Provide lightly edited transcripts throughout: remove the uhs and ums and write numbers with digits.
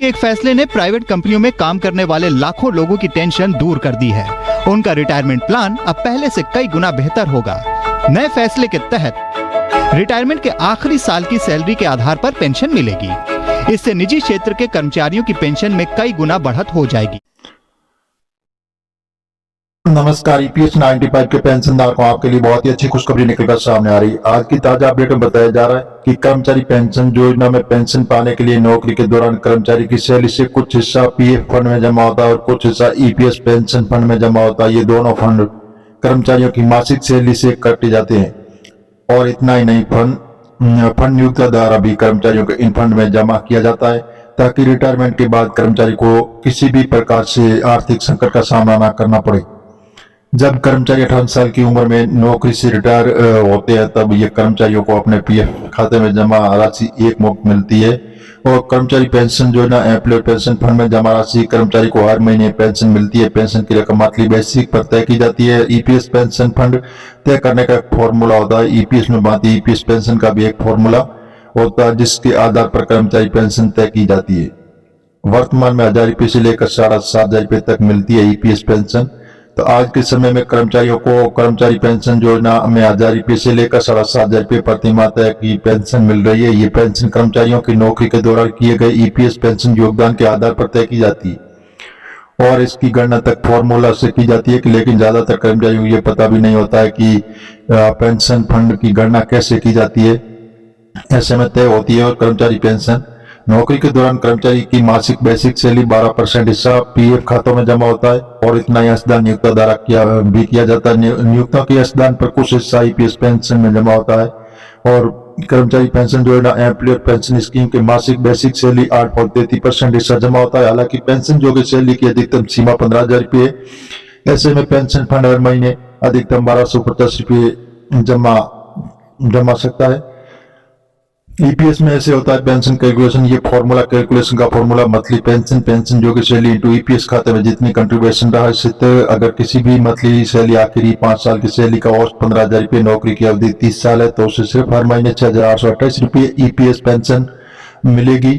एक फैसले ने प्राइवेट कंपनियों में काम करने वाले लाखों लोगों की टेंशन दूर कर दी है। उनका रिटायरमेंट प्लान अब पहले से कई गुना बेहतर होगा। नए फैसले के तहत रिटायरमेंट के आखिरी साल की सैलरी के आधार पर पेंशन मिलेगी। इससे निजी क्षेत्र के कर्मचारियों की पेंशन में कई गुना बढ़त हो जाएगी। नमस्कार, ईपीएस 95 के पेंशनधारकों, आपके लिए बहुत ही अच्छी खुशखबरी निकलकर सामने आ रही है। आज की ताजा अपडेट में बताया जा रहा है कि कर्मचारी पेंशन योजना में पेंशन पाने के लिए नौकरी के दौरान कर्मचारी की सैलरी से कुछ हिस्सा पीएफ फंड में जमा होता है और कुछ हिस्सा ईपीएस पेंशन फंड में जमा होता है। ये दोनों फंड कर्मचारियों की मासिक सैलरी से काटे जाते हैं। और इतना ही नहीं, फंड नियोक्ता द्वारा भी कर्मचारियों को इन फंड में जमा किया जाता है ताकि रिटायरमेंट के बाद कर्मचारी को किसी भी प्रकार से आर्थिक संकट का सामना न करना पड़े। जब कर्मचारी 18 साल की उम्र में नौकरी से रिटायर होते हैं तब ये कर्मचारियों को अपने पीएफ खाते में जमा राशि एक मुफ्त मिलती है। और कर्मचारी पेंशन योजना एम्प्लॉय पेंशन फंड में जमा राशि कर्मचारी को हर महीने पेंशन मिलती है। पेंशन की रकम मंथली बेसिक पर तय की जाती है। ईपीएस पेंशन फंड तय करने का एक फॉर्मूला होता है। ईपीएस में भांति ईपीएस पेंशन का भी एक फॉर्मूला होता है जिसके आधार पर कर्मचारी पेंशन तय की जाती है। वर्तमान में 1000 रुपये से लेकर 7,500 रुपये तक मिलती है ईपीएस पेंशन। तो आज के समय में कर्मचारियों को कर्मचारी पेंशन योजना में 1000 रुपये से लेकर 7,500 रुपये प्रति माह तक की पेंशन मिल रही है। ये पेंशन कर्मचारियों की नौकरी के दौरान किए गए ईपीएस पेंशन योगदान के आधार पर तय की जाती है और इसकी गणना तक फॉर्मूला से की जाती है। लेकिन ज्यादातर कर्मचारियों को ये पता भी नहीं होता है कि पेंशन फंड की गणना कैसे की जाती है। ऐसे में तय होती है और कर्मचारी पेंशन नौकरी के दौरान कर्मचारी की मासिक बेसिक सैलरी 12% हिस्सा पीएफ खातों में जमा होता है और इतना ही अंशदान नियोक्ता द्वारा किया जाता है। नियोक्ता के अंशदान पर कुछ हिस्सा ईपीएस पेंशन में जमा होता है। और कर्मचारी पेंशन योजना एम्प्लॉयर पेंशन स्कीम के मासिक बेसिक सैलरी 8.33% हिस्सा जमा होता है। हालांकि पेंशन योग्य सैलरी की अधिकतम सीमा 15,000 रुपये। ऐसे में पेंशन फंड हर महीने अधिकतम 1250 रुपये जमा सकता है। ईपीएस में ऐसे होता है पेंशन कैलकुलेशन। ये कैलकुलेशन का फॉर्मूला मंथली पेंशन योग्य सैलरी इंटू ईपीएस खाते में जितनी कंट्रीब्यूशन रहा इससे अगर किसी भी मंथली सैलरी आखिरी 5 साल की सैलरी का औसत 15,000 रुपये, नौकरी की अवधि 30 साल है तो उसे सिर्फ हर महीने 6,828 रुपये ईपीएस पेंशन मिलेगी।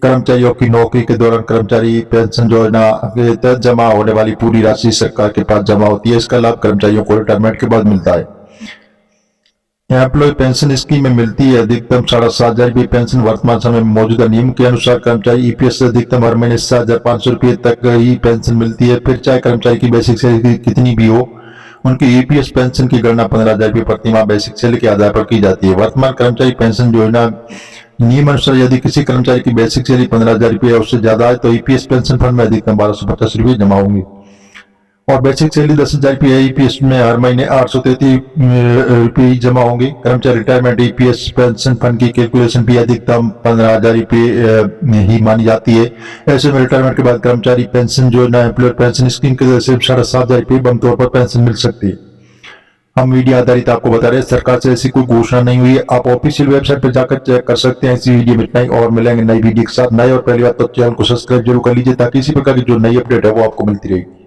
कर्मचारियों की नौकरी के दौरान कर्मचारी पेंशन योजना के तहत जमा होने वाली पूरी राशि सरकार के पास जमा होती है। इसका लाभ कर्मचारियों को रिटायरमेंट के बाद मिलता है। एम्प्लॉय पेंशन स्कीम में मिलती है अधिकतम 7,500 रुपये पेंशन। वर्तमान समय में मौजूदा नियम के अनुसार कर्मचारी ईपीएस से अधिकतम हर महीने 7,500 रुपये तक ही पेंशन मिलती है। फिर चाहे कर्मचारी की बेसिक सैलरी कितनी भी हो, उनकी ईपीएस पेंशन की गणना 15,000 रुपये प्रति माह बेसिक सैलरी के आधार पर की जाती है। वर्तमान कर्मचारी पेंशन योजना नियम अनुसार यदि किसी कर्मचारी की बेसिक सैलरी 15,000 रुपये या उससे ज्यादा है तो ईपीएस पेंशन फंड में अधिकतम 1,250 रुपये जमा होंगे। और बेसिक सैलरी 10,000 रुपये ईपीएस में हर महीने 833 रुपये जमा होंगे। कर्मचारी रिटायरमेंट ईपीएस पेंशन फंड की कैलकुलेशन भी अधिकतम 15,000 रुपये ही मानी जाती है। ऐसे में रिटायरमेंट के बाद कर्मचारी पेंशन योजना एम्प्लॉयर पेंशन स्कीम के सिर्फ 7,500 रुपये बम तौर पर पेंशन मिल सकती है। हम मीडिया आधारित आपको बता रहे हैं, सरकार से ऐसी कोई घोषणा नहीं हुई है। आप ऑफिशियल वेबसाइट पर जाकर चेक कर सकते हैं। इसी वीडियो में इतना ही और मिलेंगे नई वीडियो के साथ। नए और पहली बात तो चैनल को सब्सक्राइब जरूर कर लीजिए ताकि इसी प्रकार की जो नई अपडेट है वो आपको मिलती रहेगी।